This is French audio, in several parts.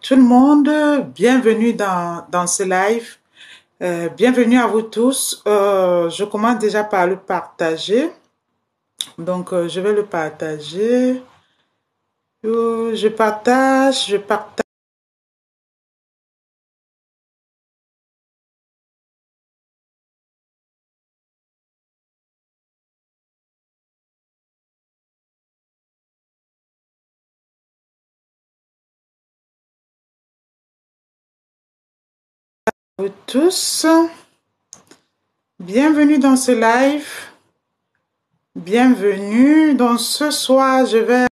Tout le monde, bienvenue dans ce live. Bienvenue à vous tous. Je commence déjà par le partager. Donc, je vais le partager. Je partage. Vous tous. Bienvenue dans ce live. Bienvenue. Donc, ce soir, je vais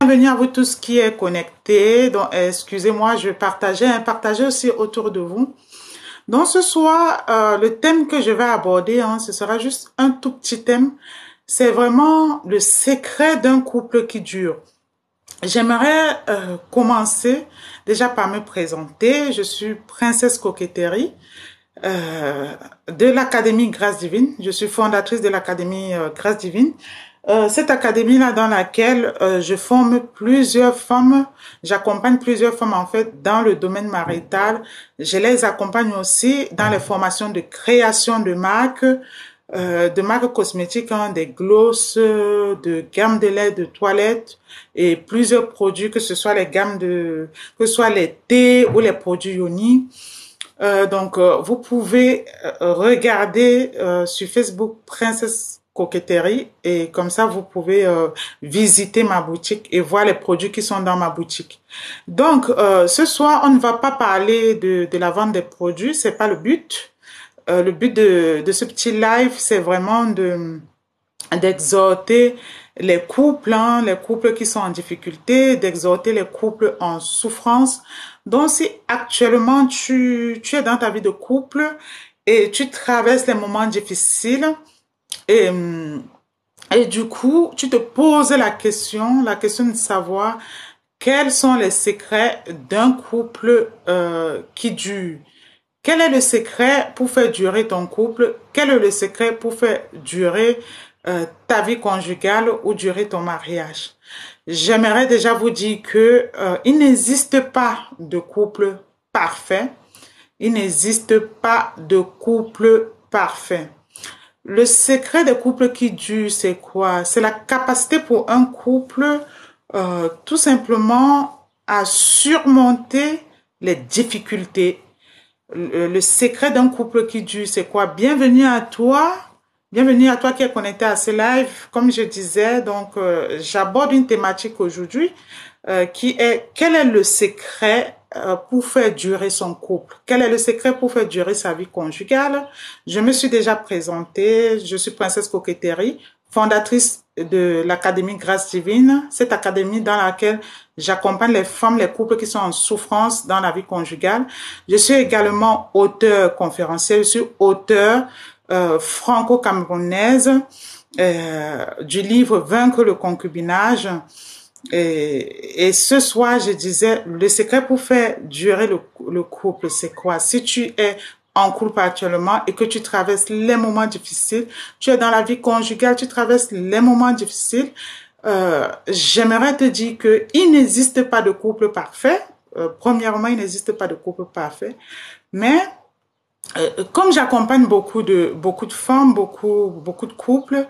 bienvenue à vous tous qui est connecté. Donc, excusez-moi, je vais partager aussi autour de vous. Donc ce soir, le thème que je vais aborder, ce sera juste un tout petit thème. C'est vraiment le secret d'un couple qui dure. J'aimerais commencer déjà par me présenter. Je suis Princesse Coquetterie de l'Académie Grâce Divine. Je suis fondatrice de l'Académie Grâce Divine. Cette académie-là dans laquelle je forme plusieurs femmes, j'accompagne plusieurs femmes en fait dans le domaine marital. Je les accompagne aussi dans les formations de création de marques cosmétiques, des glosses, de gammes de lait de toilette et plusieurs produits, que ce soit que ce soit les thés ou les produits Yoni. Donc, vous pouvez regarder sur Facebook Princesse Coquetterie et comme ça, vous pouvez visiter ma boutique et voir les produits qui sont dans ma boutique. Donc, ce soir, on ne va pas parler de la vente des produits, c'est pas le but. Le but de ce petit live, c'est vraiment d'exhorter les couples qui sont en difficulté, d'exhorter les couples en souffrance. Donc, si actuellement tu es dans ta vie de couple et tu traverses les moments difficiles et du coup, tu te poses la question de savoir quels sont les secrets d'un couple qui dure. Quel est le secret pour faire durer ton couple? Quel est le secret pour faire durer ta vie conjugale ou durer ton mariage? J'aimerais déjà vous dire que il n'existe pas de couple parfait. Il n'existe pas de couple parfait. Le secret des couples qui durent, c'est quoi? C'est la capacité pour un couple tout simplement à surmonter les difficultés. Le secret d'un couple qui dure, c'est quoi? Bienvenue à toi qui es connecté à ce live. Comme je disais, donc j'aborde une thématique aujourd'hui qui est quel est le secret pour faire durer son couple? Quel est le secret pour faire durer sa vie conjugale? Je me suis déjà présentée, je suis Princesse Coquetterie, fondatrice de l'Académie Grâce Divine, cette académie dans laquelle j'accompagne les femmes, les couples qui sont en souffrance dans la vie conjugale. Je suis également auteure conférencière, je suis auteure franco-camerounaise du livre Vaincre le concubinage. Et ce soir, je disais, le secret pour faire durer le couple, c'est quoi? Si tu es en couple actuellement et que tu traverses les moments difficiles, tu es dans la vie conjugale, tu traverses les moments difficiles, j'aimerais te dire que il n'existe pas de couple parfait. Premièrement, il n'existe pas de couple parfait, mais comme j'accompagne beaucoup de femmes, beaucoup de couples,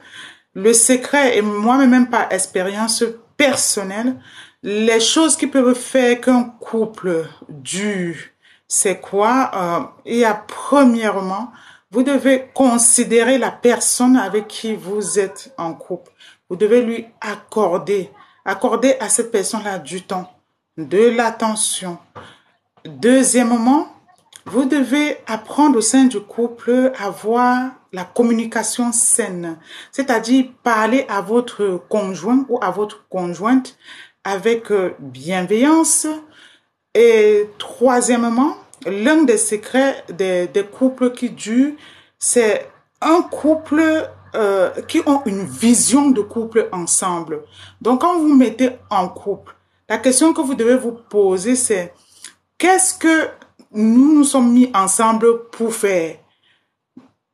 le secret, et moi-même par expérience personnelle, les choses qui peuvent faire qu'un couple dure, c'est quoi? Il y a premièrement, vous devez considérer la personne avec qui vous êtes en couple. Vous devez lui accorder à cette personne-là du temps, de l'attention. Deuxièmement, vous devez apprendre au sein du couple à avoir la communication saine, c'est-à-dire parler à votre conjoint ou à votre conjointe avec bienveillance. Et troisièmement, l'un des secrets des couples qui durent, c'est un couple qui ont une vision de couple ensemble. Donc, quand vous vous mettez en couple, la question que vous devez vous poser, c'est qu'est-ce que nous nous sommes mis ensemble pour faire?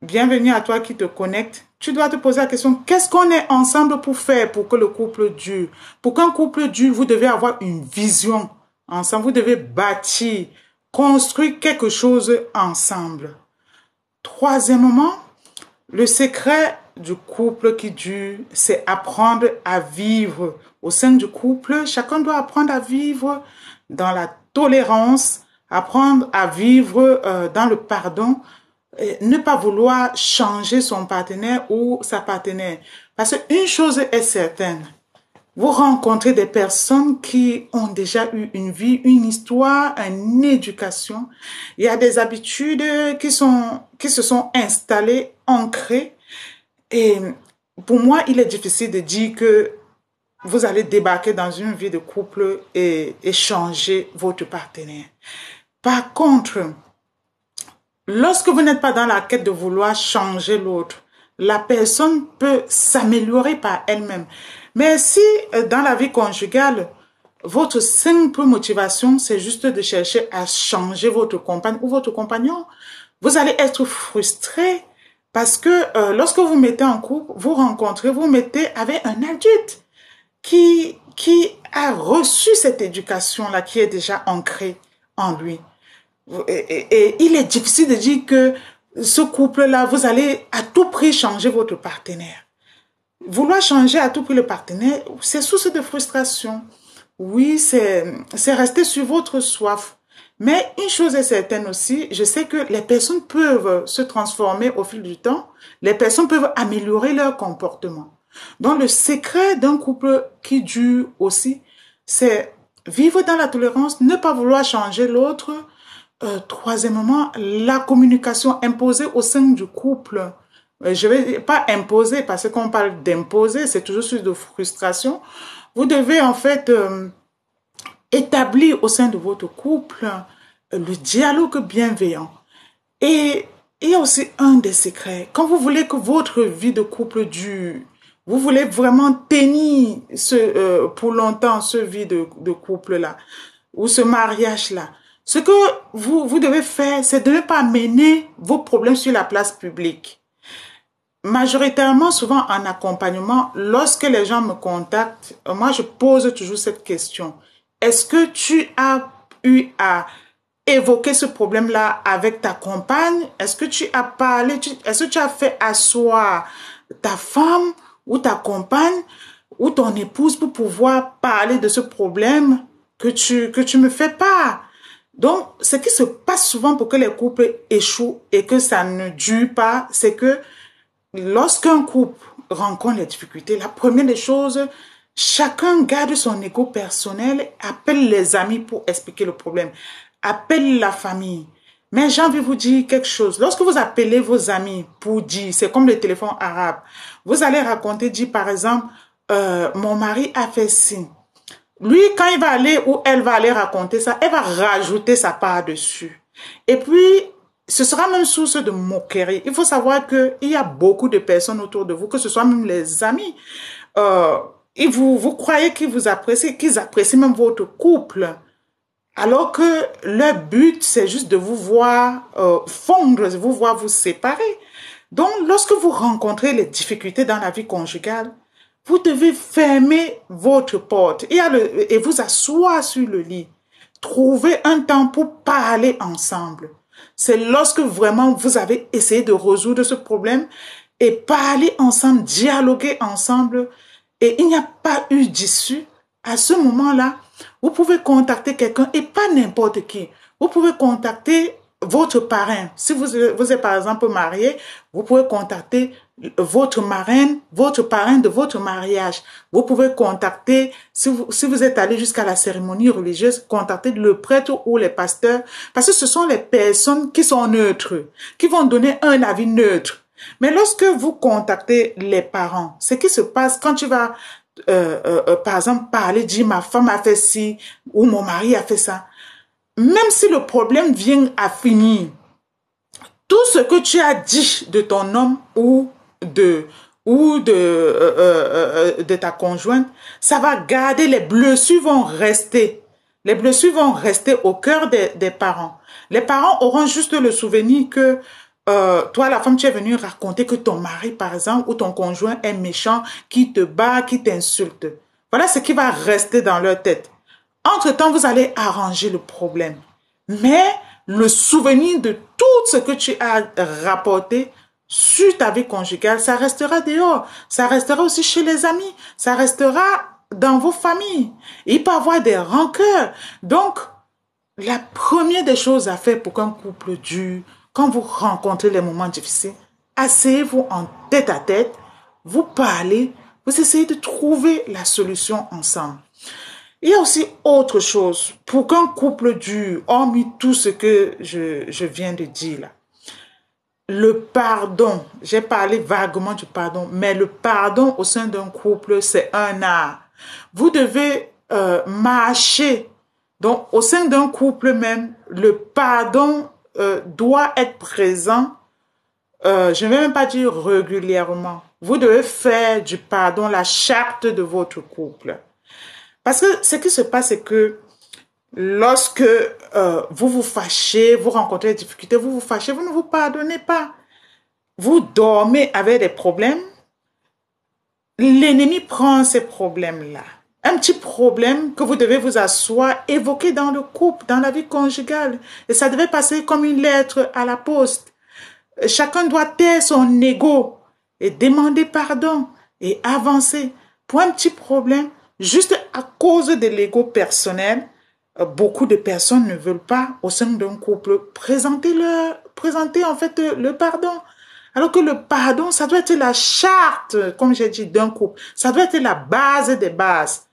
Bienvenue à toi qui te connecte. Tu dois te poser la question, qu'est-ce qu'on est ensemble pour faire pour que le couple dure? Pour qu'un couple dure, vous devez avoir une vision ensemble. Vous devez bâtir, construire quelque chose ensemble. Troisièmement, le secret du couple qui dure, c'est apprendre à vivre. Au sein du couple, chacun doit apprendre à vivre dans la tolérance, apprendre à vivre dans le pardon, ne pas vouloir changer son partenaire ou sa partenaire. Parce qu'une chose est certaine, vous rencontrez des personnes qui ont déjà eu une vie, une histoire, une éducation. Il y a des habitudes qui se sont installées, ancrées. Et pour moi, il est difficile de dire que vous allez débarquer dans une vie de couple et changer votre partenaire. Par contre, lorsque vous n'êtes pas dans la quête de vouloir changer l'autre, la personne peut s'améliorer par elle-même. Mais si dans la vie conjugale, votre simple motivation, c'est juste de chercher à changer votre compagne ou votre compagnon, vous allez être frustré parce que lorsque vous mettez en couple, vous mettez avec un adulte qui a reçu cette éducation-là, qui est déjà ancrée en lui. Et il est difficile de dire que ce couple-là, vous allez à tout prix changer votre partenaire. Vouloir changer à tout prix le partenaire, c'est source de frustration. Oui, c'est rester sur votre soif. Mais une chose est certaine aussi, je sais que les personnes peuvent se transformer au fil du temps. Les personnes peuvent améliorer leur comportement. Donc, le secret d'un couple qui dure aussi, c'est vivre dans la tolérance, ne pas vouloir changer l'autre. Troisièmement, la communication imposée au sein du couple. Je vais pas imposer parce qu'on parle d'imposer, c'est toujours sur de frustration. Vous devez en fait établir au sein de votre couple le dialogue bienveillant. Et il y a aussi un des secrets. Quand vous voulez que votre vie de couple dure, vous voulez vraiment tenir pour longtemps ce vie de couple-là ou ce mariage-là, ce que vous devez faire, c'est de ne pas mener vos problèmes sur la place publique. Majoritairement, souvent en accompagnement, lorsque les gens me contactent, moi je pose toujours cette question. Est-ce que tu as eu à évoquer ce problème-là avec ta compagne? Est-ce que tu as parlé, est-ce que tu as fait asseoir ta femme ou ta compagne ou ton épouse pour pouvoir parler de ce problème que tu me fais part? Donc, ce qui se passe souvent pour que les couples échouent et que ça ne dure pas, c'est que lorsqu'un couple rencontre les difficultés, la première des choses, chacun garde son ego personnel, appelle les amis pour expliquer le problème, appelle la famille. Mais j'ai envie de vous dire quelque chose. Lorsque vous appelez vos amis pour dire, c'est comme le téléphone arabe, vous allez raconter, dire par exemple, mon mari a fait ci. Lui, quand il va aller ou elle va aller raconter ça, elle va rajouter sa part dessus. Et puis, ce sera même source de moquerie. Il faut savoir qu'il y a beaucoup de personnes autour de vous, que ce soit même les amis. Et vous croyez qu'ils apprécient même votre couple. Alors que leur but, c'est juste de vous voir fondre, de vous voir vous séparer. Donc, lorsque vous rencontrez les difficultés dans la vie conjugale, vous devez fermer votre porte et vous asseoir sur le lit. Trouvez un temps pour parler ensemble. C'est lorsque vraiment vous avez essayé de résoudre ce problème et parler ensemble, dialoguer ensemble et il n'y a pas eu d'issue. À ce moment-là, vous pouvez contacter quelqu'un et pas n'importe qui. Vous pouvez contacter votre parrain. Si vous êtes par exemple marié, vous pouvez contacter votre marraine, votre parrain de votre mariage. Vous pouvez contacter, si vous êtes allé jusqu'à la cérémonie religieuse, contacter le prêtre ou les pasteurs, parce que ce sont les personnes qui sont neutres, qui vont donner un avis neutre. Mais lorsque vous contactez les parents, ce qui se passe quand tu vas, par exemple, parler, dire ma femme a fait ci, ou mon mari a fait ça, même si le problème vient à finir, tout ce que tu as dit de ton homme ou de ta conjointe, ça va garder, les blessures vont rester. Les blessures vont rester au cœur des parents. Les parents auront juste le souvenir que toi, la femme, tu es venue raconter que ton mari, par exemple, ou ton conjoint est méchant, qui te bat, qui t'insulte. Voilà ce qui va rester dans leur tête. Entre-temps, vous allez arranger le problème. Mais le souvenir de tout ce que tu as rapporté sur ta vie conjugale, ça restera dehors. Ça restera aussi chez les amis. Ça restera dans vos familles. Il peut y avoir des rancœurs. Donc, la première des choses à faire pour qu'un couple dure, quand vous rencontrez les moments difficiles, asseyez-vous en tête à tête, vous parlez, vous essayez de trouver la solution ensemble. Il y a aussi autre chose. Pour qu'un couple dure, hormis tout ce que je viens de dire là, le pardon, j'ai parlé vaguement du pardon, mais le pardon au sein d'un couple, c'est un art. Vous devez marcher. Donc, au sein d'un couple même, le pardon doit être présent. Je ne vais même pas dire régulièrement. Vous devez faire du pardon la charte de votre couple. Parce que ce qui se passe, c'est que lorsque vous vous fâchez, vous rencontrez des difficultés, vous vous fâchez, vous ne vous pardonnez pas. Vous dormez avec des problèmes. L'ennemi prend ces problèmes-là. Un petit problème que vous devez vous asseoir, évoquer dans le couple, dans la vie conjugale. Et ça devait passer comme une lettre à la poste. Chacun doit taire son ego et demander pardon et avancer. Pour un petit problème, juste à cause de l'ego personnel, beaucoup de personnes ne veulent pas, au sein d'un couple, présenter en fait le pardon. Alors que le pardon, ça doit être la charte, comme j'ai dit, d'un couple. Ça doit être la base des bases.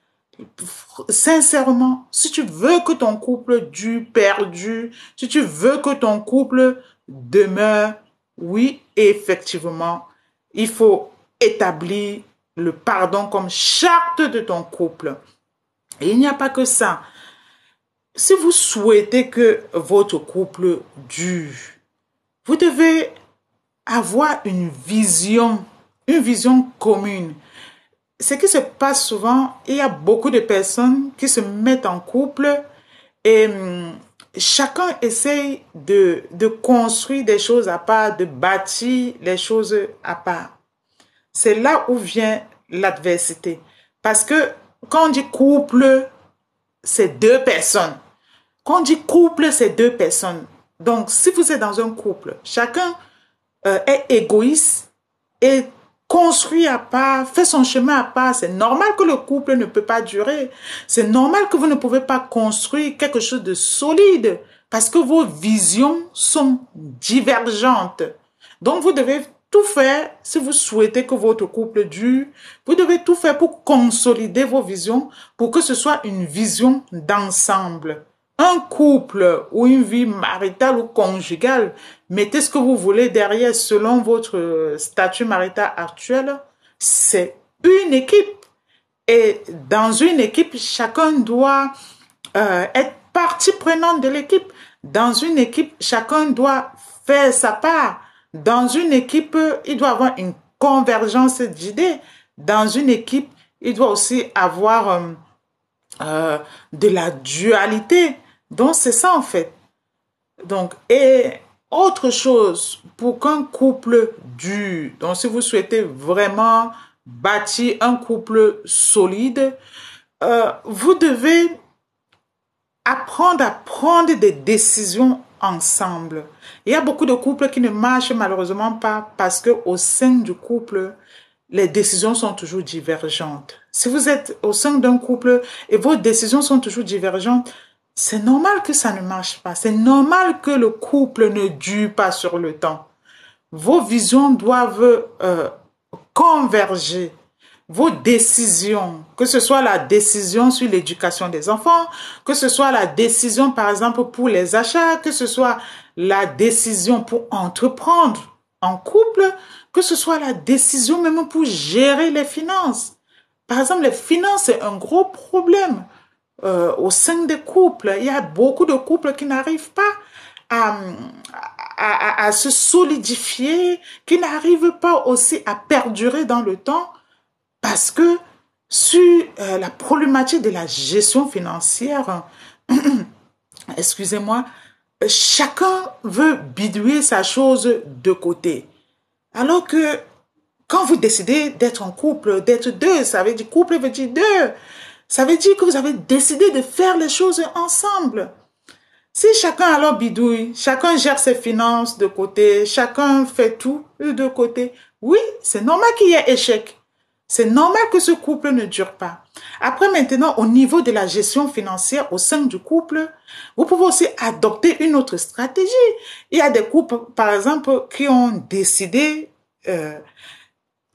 Sincèrement, si tu veux que ton couple dure, perdure, si tu veux que ton couple demeure, oui, effectivement, il faut établir le pardon comme charte de ton couple. Et il n'y a pas que ça. Si vous souhaitez que votre couple dure, vous devez avoir une vision commune. Ce qui se passe souvent, il y a beaucoup de personnes qui se mettent en couple et chacun essaye de construire des choses à part, de bâtir les choses à part. C'est là où vient l'adversité. Parce que quand on dit couple, c'est deux personnes. Quand on dit couple, c'est deux personnes. Donc, si vous êtes dans un couple, chacun est égoïste et construit à part, fait son chemin à part. C'est normal que le couple ne peut pas durer. C'est normal que vous ne pouvez pas construire quelque chose de solide parce que vos visions sont divergentes. Donc, vous devez tout faire, si vous souhaitez que votre couple dure, vous devez tout faire pour consolider vos visions, pour que ce soit une vision d'ensemble. Un couple ou une vie maritale ou conjugale, mettez ce que vous voulez derrière selon votre statut marital actuel, c'est une équipe. Et dans une équipe, chacun doit être partie prenante de l'équipe. Dans une équipe, chacun doit faire sa part. Dans une équipe, il doit avoir une convergence d'idées. Dans une équipe, il doit aussi avoir de la dualité. Donc, c'est ça en fait. Donc, et autre chose, pour qu'un couple dure, donc si vous souhaitez vraiment bâtir un couple solide, vous devez apprendre à prendre des décisions ensemble. Il y a beaucoup de couples qui ne marchent malheureusement pas parce que au sein du couple, les décisions sont toujours divergentes. Si vous êtes au sein d'un couple et vos décisions sont toujours divergentes, c'est normal que ça ne marche pas. C'est normal que le couple ne dure pas sur le temps. Vos visions doivent converger. Vos décisions, que ce soit la décision sur l'éducation des enfants, que ce soit la décision, par exemple, pour les achats, que ce soit la décision pour entreprendre en couple, que ce soit la décision même pour gérer les finances. Par exemple, les finances, c'est un gros problème au sein des couples. Il y a beaucoup de couples qui n'arrivent pas à, à se solidifier, qui n'arrivent pas aussi à perdurer dans le temps parce que sur la problématique de la gestion financière, excusez-moi, chacun veut bidouiller sa chose de côté. Alors que quand vous décidez d'être en couple, d'être deux, ça veut dire couple veut dire deux. Ça veut dire que vous avez décidé de faire les choses ensemble. Si chacun alors bidouille, chacun gère ses finances de côté, chacun fait tout de côté, oui, c'est normal qu'il y ait échec. C'est normal que ce couple ne dure pas. Après, maintenant, au niveau de la gestion financière au sein du couple, vous pouvez aussi adopter une autre stratégie. Il y a des couples, par exemple, qui ont décidé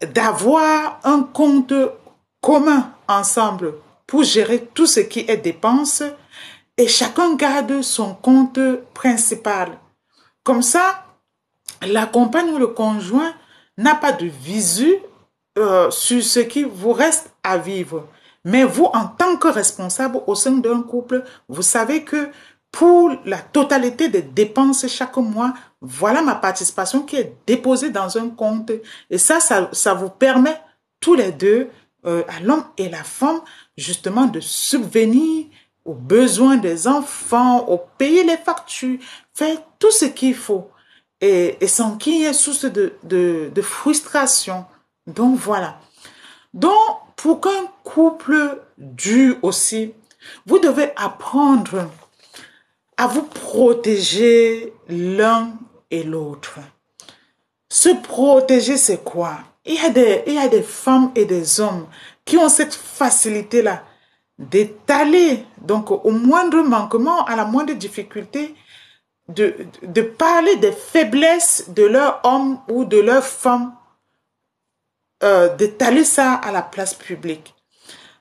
d'avoir un compte commun ensemble pour gérer tout ce qui est dépenses et chacun garde son compte principal. Comme ça, la compagne ou le conjoint n'a pas de visu sur ce qui vous reste à vivre. Mais vous, en tant que responsable au sein d'un couple, vous savez que pour la totalité des dépenses chaque mois, voilà ma participation qui est déposée dans un compte. Et ça vous permet tous les deux, à l'homme et la femme, justement de subvenir aux besoins des enfants, au payer les factures, faire tout ce qu'il faut. Et sans qu'il y ait source de frustration. Donc voilà. Donc pour qu'un couple dure aussi, vous devez apprendre à vous protéger l'un et l'autre. Se protéger, c'est quoi? Il y a des femmes et des hommes qui ont cette facilité-là d'étaler, donc au moindre manquement, à la moindre difficulté, de parler des faiblesses de leur homme ou de leur femme, d'étaler ça à la place publique.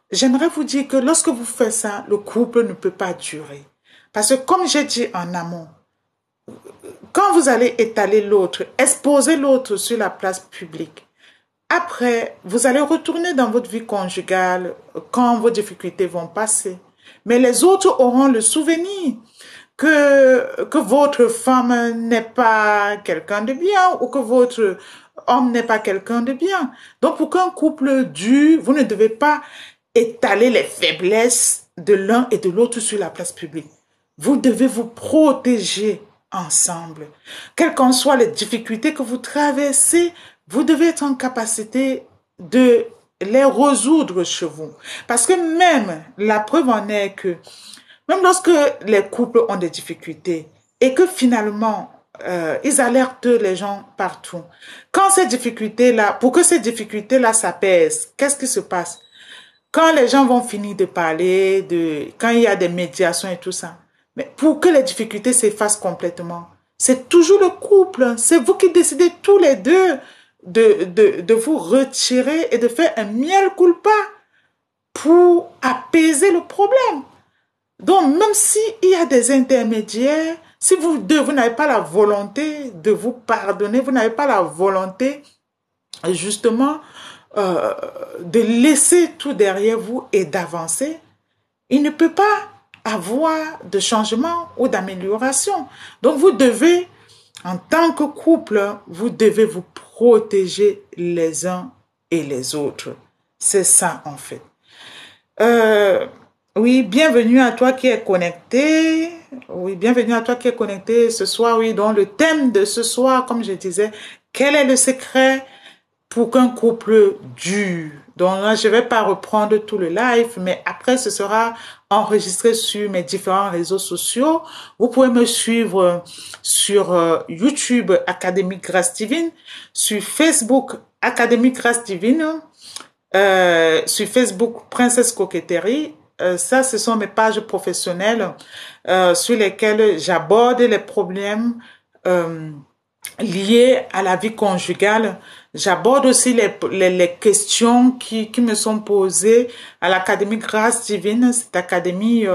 J'aimerais vous dire que lorsque vous faites ça, le couple ne peut pas durer. Parce que comme j'ai dit en amont, quand vous allez étaler l'autre, exposer l'autre sur la place publique, après, vous allez retourner dans votre vie conjugale quand vos difficultés vont passer. Mais les autres auront le souvenir que votre femme n'est pas quelqu'un de bien ou que votre homme n'est pas quelqu'un de bien. Donc, pour qu'un couple dure, vous ne devez pas étaler les faiblesses de l'un et de l'autre sur la place publique. Vous devez vous protéger ensemble. Quelles qu'en soient les difficultés que vous traversez, vous devez être en capacité de les résoudre chez vous. Parce que même, la preuve en est que, même lorsque les couples ont des difficultés et que finalement, ils alertent les gens partout. Quand ces difficultés-là, pour que ces difficultés-là s'apaisent, qu'est-ce qui se passe? Quand les gens vont finir de parler, quand il y a des médiations et tout ça, mais pour que les difficultés s'effacent complètement, c'est toujours le couple. C'est vous qui décidez tous les deux de vous retirer et de faire un miel culpa pour apaiser le problème. Donc, même s'il y a des intermédiaires, si vous deux, vous n'avez pas la volonté de vous pardonner, vous n'avez pas la volonté, justement, de laisser tout derrière vous et d'avancer, il ne peut pas avoir de changement ou d'amélioration. Donc, vous devez, en tant que couple, vous devez vous protéger les uns et les autres. C'est ça, en fait. Oui, bienvenue à toi qui es connecté. Oui, bienvenue à toi qui es connecté ce soir. Oui, donc le thème de ce soir, comme je disais, quel est le secret pour qu'un couple dure? Donc là, je ne vais pas reprendre tout le live, mais après, ce sera enregistré sur mes différents réseaux sociaux. Vous pouvez me suivre sur YouTube, Académie Grâce Divine, sur Facebook, Académie Grâce Divine, sur Facebook, Princesse Coquetterie, ça, ce sont mes pages professionnelles sur lesquelles j'aborde les problèmes euh, liées à la vie conjugale. J'aborde aussi les questions qui me sont posées à l'Académie Grâce Divine, cette académie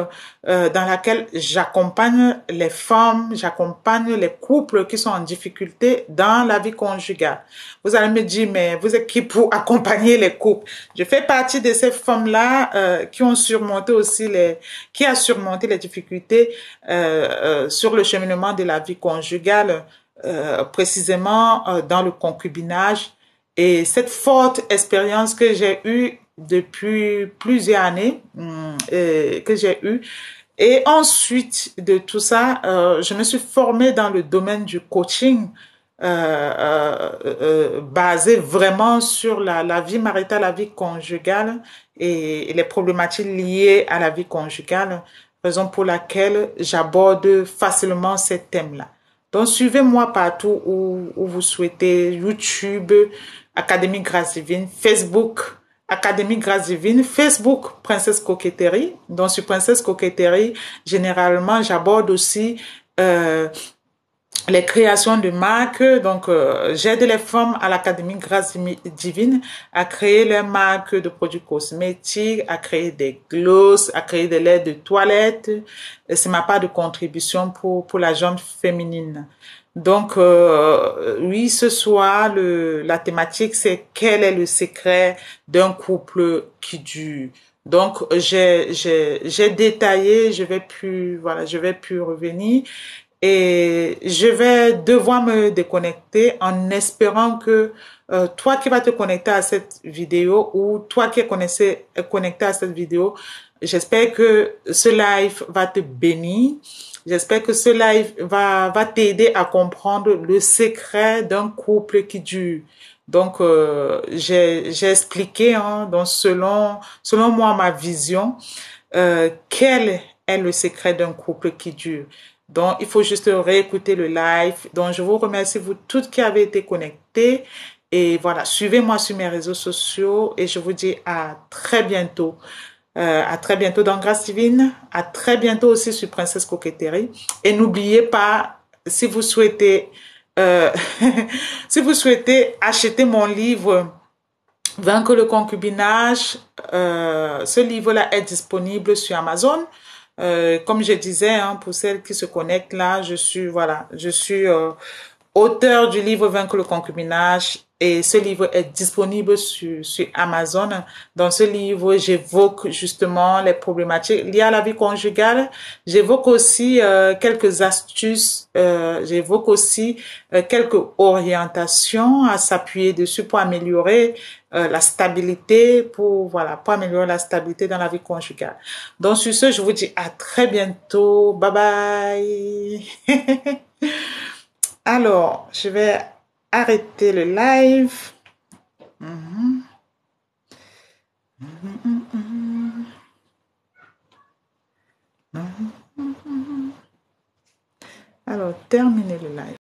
dans laquelle j'accompagne les femmes, j'accompagne les couples qui sont en difficulté dans la vie conjugale. Vous allez me dire, mais vous êtes qui pour accompagner les couples? Je fais partie de ces femmes-là qui ont surmonté aussi qui a surmonté les difficultés sur le cheminement de la vie conjugale précisément dans le concubinage et cette forte expérience que j'ai eue depuis plusieurs années que j'ai eue. Et ensuite de tout ça, je me suis formée dans le domaine du coaching basé vraiment sur la vie maritale, la vie conjugale et les problématiques liées à la vie conjugale, raison pour laquelle j'aborde facilement ces thèmes-là. Donc, suivez-moi partout où vous souhaitez, YouTube, Académie Grâce Divine, Facebook, Académie Grâce Divine, Facebook, Princesse Coquetterie. Donc, sur Princesse Coquetterie, généralement, j'aborde aussi les créations de marques. Donc, j'aide les femmes à l'Académie Grâce Divine à créer leurs marques de produits cosmétiques, à créer des gloss, à créer des laits de toilette. C'est ma part de contribution pour la gente féminine. Donc, oui, ce soir, la thématique, c'est quel est le secret d'un couple qui dure. Donc, j'ai détaillé, je vais plus revenir. Et je vais devoir me déconnecter en espérant que toi qui vas te connecter à cette vidéo ou toi qui es connecté à cette vidéo, j'espère que ce live va te bénir. J'espère que ce live va t'aider à comprendre le secret d'un couple qui dure. Donc, j'ai expliqué, hein, donc selon moi, ma vision, quel est le secret d'un couple qui dure. Donc, il faut juste réécouter le live. Donc, je vous remercie, vous toutes qui avez été connectées. Et voilà, suivez-moi sur mes réseaux sociaux et je vous dis à très bientôt. À très bientôt dans Grâce Divine. À très bientôt aussi sur Princesse Coquetterie. Et n'oubliez pas, si vous souhaitez, si vous souhaitez acheter mon livre Vaincre le concubinage, ce livre-là est disponible sur Amazon. Comme je disais, hein, pour celles qui se connectent là, je suis auteur du livre Vaincre le concubinage et ce livre est disponible sur Amazon. Dans ce livre, j'évoque justement les problématiques liées à la vie conjugale. J'évoque aussi quelques astuces, j'évoque aussi quelques orientations à s'appuyer dessus pour améliorer la stabilité, pour améliorer la stabilité dans la vie conjugale. Donc sur ce, je vous dis à très bientôt. Bye bye. Alors, je vais arrêter le live. Alors, terminer le live.